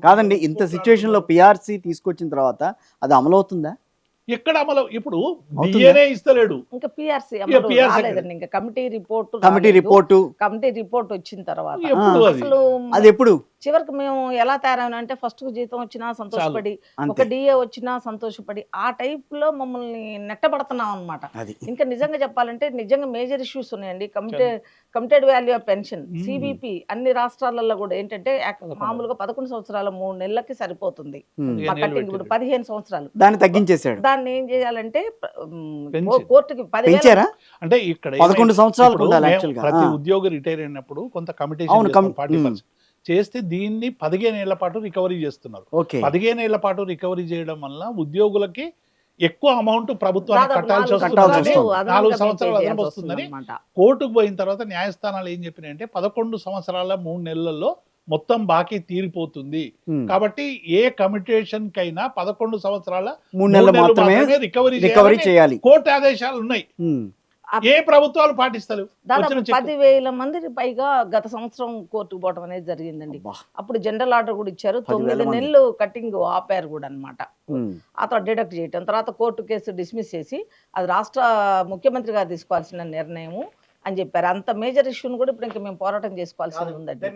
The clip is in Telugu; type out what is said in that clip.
కాదండి, ఇంత సిచ్యువేషన్లో పిఆర్సీ తీసుకొచ్చిన తర్వాత అది అమలవుతుందా? ఎక్కడ అమలు ఇప్పుడు అవుతుందా? డిఏనే ఇస్తలేడు. ఇంకా పిఆర్సీ ఇక PRC రాలేదండి. ఇంకా committee report committee report committee report వచ్చిన తర్వాత ఎప్పుడు అది? అసలు అది ఎప్పుడు? చివరికి మేము ఎలా తయారైనా అంటే ఫస్ట్ జీతం వచ్చినా సంతోషపడి, ఒక అంతే. డిఏ వచ్చినా సంతోషపడి, ఆ టైప్ లో మమ్మల్ని నెట్టబడుతున్నాం అనమాట. అది ఇంకా నిజంగా చెప్పాలంటే నిజంగా మేజర్ ఇష్యూస్ ఉన్నాయండి. Committed value of pension CBP అన్ని రాష్ట్రాలలో కూడా ఏంటంటే మామూలుగా 11 సంవత్సరాల 3 నెలలకి సరిపోతుంది. మా కట్టింగ్ ఇప్పుడు 15 సంవత్సరాలు. దాన్ని తగ్గించేశాడు. దాన్ని ఏం చేయాలంటే పెంచి. కోర్టుకి 10,000 పెంచారా? అంటే ఇక్కడ 11 సంవత్సరాలకు ఇప్పుడు ఉండాలి మేము యాక్చువల్గా. ప్రతి ఉద్యోగి రిటైర్ అయినప్పుడు కొంత కమిటీ అవును, 40% చేస్తే దీన్ని 15 ఏళ్ల పాటు రికవరీ చేస్తున్నారు. ఓకే. 15 ఏళ్ల పాటు రికవరీ చేయడం వల్ల ఉద్యోగులకి ఎక్కువ అమౌంట్ ప్రభుత్వానికి దాదాపు కట్టాల్సి 4 వస్తుందని, సంవత్సరాలు 4 అదనంగా సంవత్సరాలు pay అదనపు చేయాల్సి వస్తుందని వస్తుందన్నమాట. కోర్టుకు పోయిన తర్వాత న్యాయస్థానాలు ఏం చెప్పినాయంటే 11 సంవత్సరాల 3 నెలల్లో మొత్తం బాకీ తీరిపోతుంది. కాబట్టి ఏ కమిటేషన్ కైనా 11 సంవత్సరాల 3 నెలలు మాత్రమే రికవరీ రికవరీ చేయాలి. కోర్టు ఆదేశాలు ఉన్నాయి. ఏ ప్రభుత్వాలు పాటిస్తలేవు. దాదాపు వచ్చిన చెక్ 10,000 మంది పైగా గత సంవత్సరం కోర్టుకు పోవడం అనేది జరిగిందండి. అప్పుడు జనరల్ ఆర్డర్ కూడా ఇచ్చారు. 9 మంది. నెలలు కట్టింగ్ ఆపారు కూడా అనమాట. ఆ తర్వాత డిడక్ట్ చేయటం, తర్వాత కోర్టు కేసు డిస్మిస్ చేసి అది రాష్ట్ర ముఖ్యమంత్రి గారు తీసుకోవాల్సిన నిర్ణయం అని చెప్పారు. అంత మేజర్ ఇష్యూని కూడా ఇప్పుడు ఇంకా మేము పోరాటం చేసుకోవాల్సి ఉందండి.